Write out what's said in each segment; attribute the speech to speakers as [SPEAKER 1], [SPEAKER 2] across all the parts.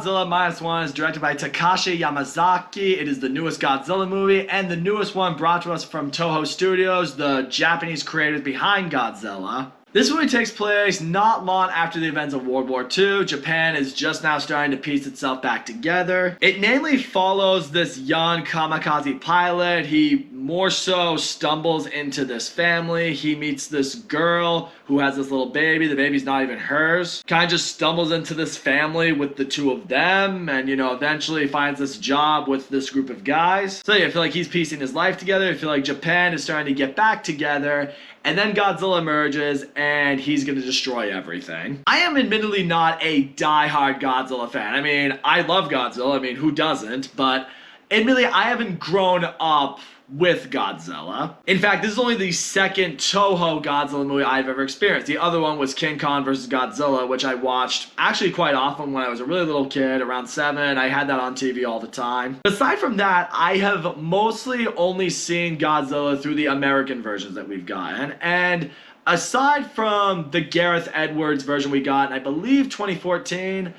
[SPEAKER 1] Godzilla Minus One is directed by Takashi Yamazaki. It is the newest Godzilla movie, and the newest one brought to us from Toho Studios, the Japanese creators behind Godzilla. This movie takes place not long after the events of World War II. Japan is just now starting to piece itself back together. It mainly follows this young kamikaze pilot. He more so stumbles into this family. He meets this girl who has this little baby. The baby's not even hers. Kind of just stumbles into this family with the two of them, and eventually finds this job with this group of guys. So yeah, I feel like he's piecing his life together. I feel like Japan is starting to get back together. And then Godzilla emerges, and he's gonna destroy everything. I am admittedly not a die-hard Godzilla fan. I mean, I love Godzilla. I mean, who doesn't? But admittedly, I haven't grown up with Godzilla. In fact, this is only the second Toho Godzilla movie I've ever experienced. The other one was King Kong vs. Godzilla, which I watched actually quite often when I was a really little kid, around 7. I had that on TV all the time. Aside from that, I have mostly only seen Godzilla through the American versions that we've gotten. And aside from the Gareth Edwards version we got in, I believe, 2014,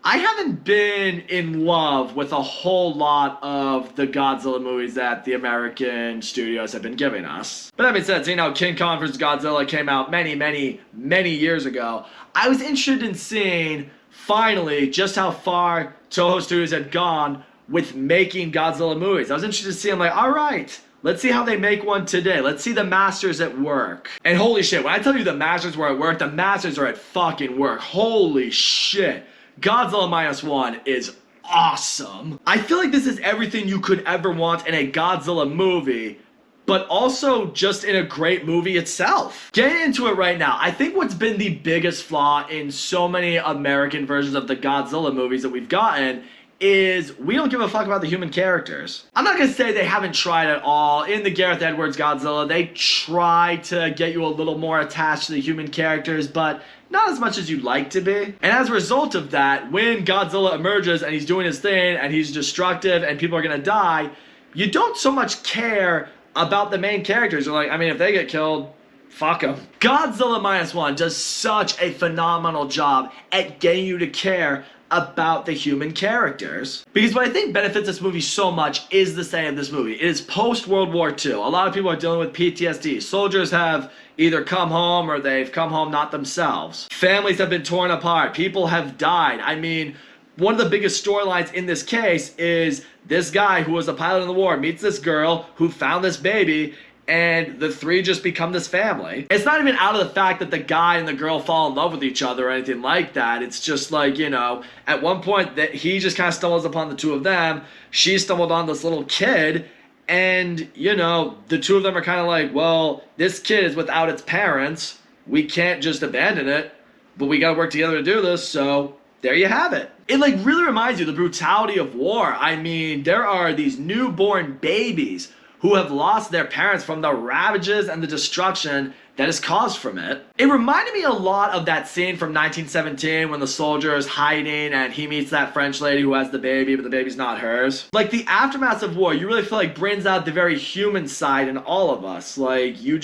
[SPEAKER 1] I haven't been in love with a whole lot of the Godzilla movies that the American studios have been giving us. But that being said, seeing how King Kong vs. Godzilla came out many years ago, I was interested in seeing, finally, just how far Toho Studios had gone with making Godzilla movies. I was interested to see, I'm like, alright, let's see how they make one today. Let's see the masters at work. And holy shit, when I tell you the masters were at work, the masters are at fucking work. Holy shit. Godzilla Minus One is awesome. I feel like this is everything you could ever want in a Godzilla movie, but also just in a great movie itself. Getting into it right now, I think what's been the biggest flaw in so many American versions of the Godzilla movies that we've gotten is we don't give a fuck about the human characters. I'm not gonna say they haven't tried at all. In the Gareth Edwards Godzilla, they try to get you a little more attached to the human characters, but not as much as you'd like to be. And as a result of that, when Godzilla emerges and he's doing his thing and he's destructive and people are gonna die, you don't so much care about the main characters. You're like, I mean, if they get killed, fuck them. Godzilla Minus One does such a phenomenal job at getting you to care about the human characters. Because what I think benefits this movie so much is the setting of this movie. It is post-World War II. A lot of people are dealing with PTSD. Soldiers have either come home or they've come home not themselves. Families have been torn apart. People have died. I mean, one of the biggest storylines in this case is this guy who was a pilot in the war meets this girl who found this baby, and the three just become this family. It's not even out of the fact that the guy and the girl fall in love with each other or anything like that. It's just like, at one point that he just kind of stumbles upon the two of them. She stumbled on this little kid, and, the two of them are kind of like, well, this kid is without its parents. We can't just abandon it, but we gotta work together to do this, so there you have it. It really reminds you of the brutality of war. I mean, there are these newborn babies who have lost their parents from the ravages and the destruction that is caused from it. It reminded me a lot of that scene from 1917 when the soldier is hiding and he meets that French lady who has the baby, but the baby's not hers. Like, the aftermath of war, you really feel like brings out the very human side in all of us. Like, you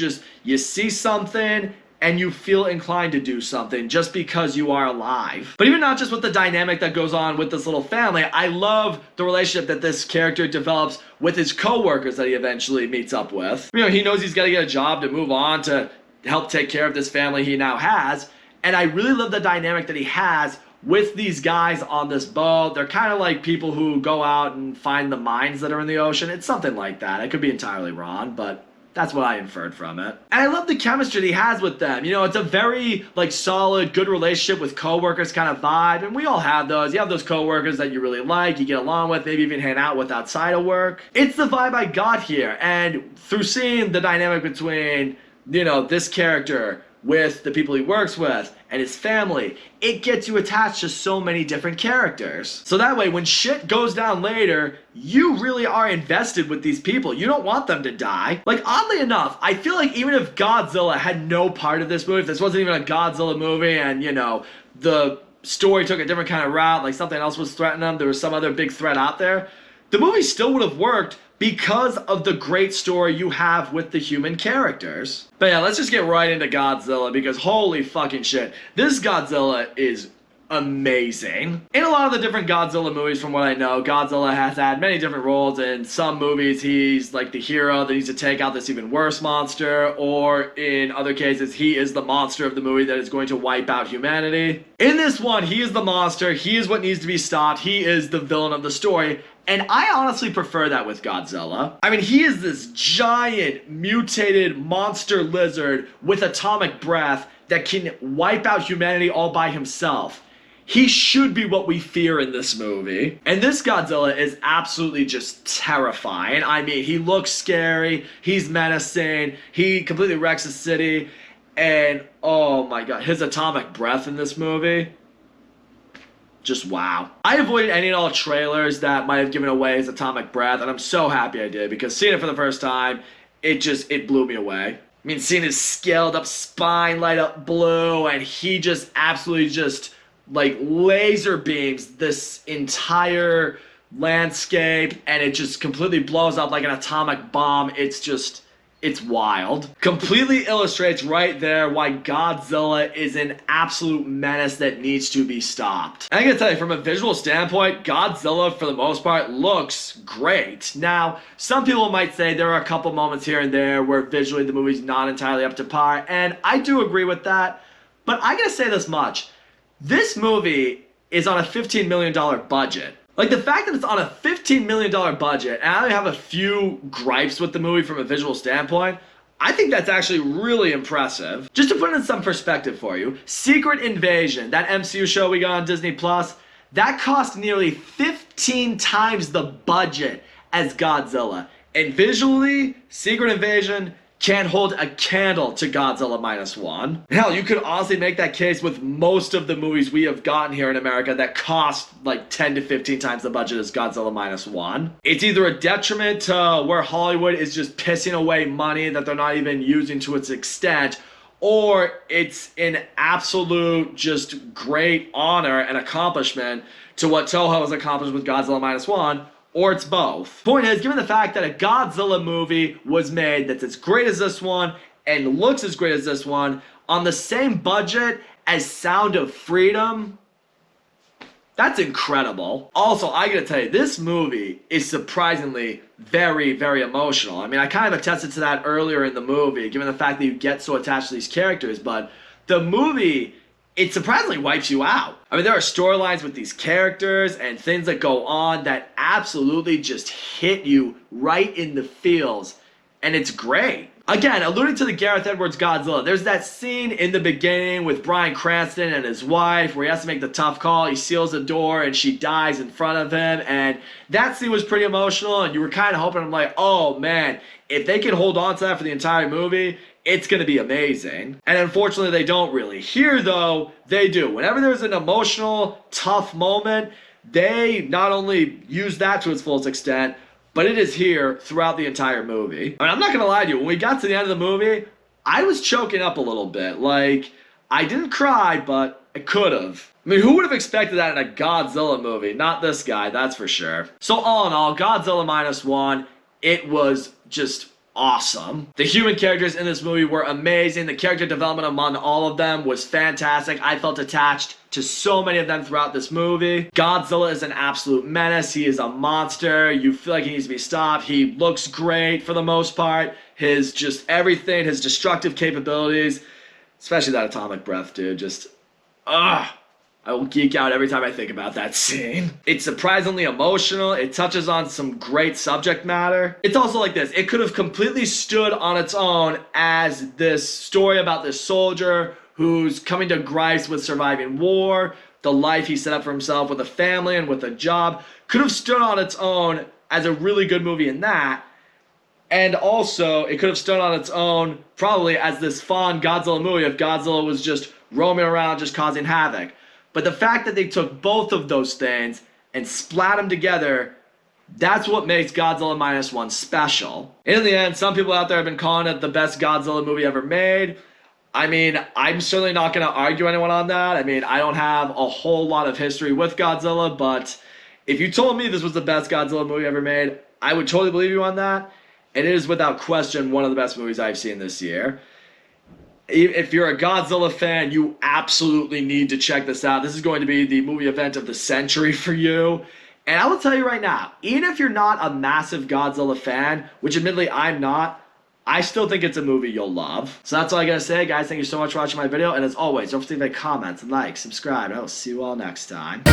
[SPEAKER 1] see something and you feel inclined to do something just because you are alive. But even not just with the dynamic that goes on with this little family, I love the relationship that this character develops with his co-workers that he eventually meets up with. He knows he's got to get a job to move on to help take care of this family he now has, and I really love the dynamic that he has with these guys on this boat. They're kind of like people who go out and find the mines that are in the ocean. It's something like that. I could be entirely wrong, but that's what I inferred from it. And I love the chemistry that he has with them. It's a very, solid, good relationship with coworkers kind of vibe. And we all have those. You have those coworkers that you really like, you get along with, maybe even hang out with outside of work. It's the vibe I got here. And through seeing the dynamic between, this character with the people he works with and his family, it gets you attached to so many different characters. So that way, when shit goes down later, you really are invested with these people. You don't want them to die. Oddly enough, I feel like even if Godzilla had no part of this movie, if this wasn't even a Godzilla movie and, the story took a different kind of route, like something else was threatening them, there was some other big threat out there, the movie still would have worked because of the great story you have with the human characters. But yeah, let's just get right into Godzilla, because holy fucking shit, this Godzilla is amazing. In a lot of the different Godzilla movies, from what I know, Godzilla has had many different roles. In some movies, he's like the hero that needs to take out this even worse monster, or in other cases, he is the monster of the movie that is going to wipe out humanity. In this one, he is the monster, he is what needs to be stopped, he is the villain of the story. And I honestly prefer that with Godzilla. I mean, he is this giant, mutated monster lizard with atomic breath that can wipe out humanity all by himself. He should be what we fear in this movie. And this Godzilla is absolutely just terrifying. I mean, he looks scary, he's menacing, he completely wrecks the city, and oh my god, his atomic breath in this movie, just wow. I avoided any and all trailers that might have given away his atomic breath, and I'm so happy I did, because seeing it for the first time, it blew me away. I mean, seeing his scaled up spine light up blue, and he just absolutely just like laser beams this entire landscape, and it just completely blows up like an atomic bomb. It's wild. Completely illustrates right there why Godzilla is an absolute menace that needs to be stopped. And I gotta tell you, from a visual standpoint, Godzilla, for the most part, looks great. Now, some people might say there are a couple moments here and there where visually the movie's not entirely up to par, and I do agree with that, but I gotta say this much. This movie is on a $15 million budget. Like, the fact that it's on a $15 million budget, and I only have a few gripes with the movie from a visual standpoint, I think that's actually really impressive. Just to put it in some perspective for you, Secret Invasion, that MCU show we got on Disney Plus, that cost nearly 15 times the budget as Godzilla. And visually, Secret Invasion can't hold a candle to Godzilla Minus One. Hell, you could honestly make that case with most of the movies we have gotten here in America that cost like 10 to 15 times the budget as Godzilla Minus One. It's either a detriment to where Hollywood is just pissing away money that they're not even using to its extent, or it's an absolute just great honor and accomplishment to what Toho has accomplished with Godzilla Minus One, or it's both. Point is, given the fact that a Godzilla movie was made that's as great as this one and looks as great as this one on the same budget as Sound of Freedom, that's incredible. Also, I gotta tell you, this movie is surprisingly very, very emotional. I mean, I kind of attested to that earlier in the movie, given the fact that you get so attached to these characters, but the movie, it surprisingly wipes you out. I mean, there are storylines with these characters and things that go on that absolutely just hit you right in the feels, and it's great. Again, alluding to the Gareth Edwards Godzilla, there's that scene in the beginning with Bryan Cranston and his wife where he has to make the tough call. He seals the door and she dies in front of him, and that scene was pretty emotional, and you were kind of hoping, I'm like, oh man, if they can hold on to that for the entire movie, it's going to be amazing. And unfortunately, they don't really. Here, though, they do. Whenever there's an emotional, tough moment, they not only use that to its fullest extent, but it is here throughout the entire movie. I mean, I'm not going to lie to you. When we got to the end of the movie, I was choking up a little bit. Like, I didn't cry, but I could have. I mean, who would have expected that in a Godzilla movie? Not this guy, that's for sure. So all in all, Godzilla Minus One, it was just awesome. The human characters in this movie were amazing. The character development among all of them was fantastic. I felt attached to so many of them throughout this movie. Godzilla is an absolute menace. He is a monster. You feel like he needs to be stopped. He looks great for the most part. His just everything, his destructive capabilities, especially that atomic breath, dude, just, I will geek out every time I think about that scene. It's surprisingly emotional. It touches on some great subject matter. It's also like this. It could have completely stood on its own as this story about this soldier who's coming to gripes with surviving war, the life he set up for himself with a family and with a job. Could have stood on its own as a really good movie in that. And also, it could have stood on its own probably as this fun Godzilla movie if Godzilla was just roaming around just causing havoc. But the fact that they took both of those things and splat them together, that's what makes Godzilla Minus One special. In the end, some people out there have been calling it the best Godzilla movie ever made. I mean, I'm certainly not going to argue anyone on that. I mean, I don't have a whole lot of history with Godzilla, but if you told me this was the best Godzilla movie ever made, I would totally believe you on that. And it is without question one of the best movies I've seen this year. If you're a Godzilla fan, you absolutely need to check this out. This is going to be the movie event of the century for you. And I will tell you right now, even if you're not a massive Godzilla fan, which admittedly I'm not, I still think it's a movie you'll love. So that's all I gotta say, guys. Thank you so much for watching my video. And as always, don't forget to leave comments and like, subscribe. I will see you all next time.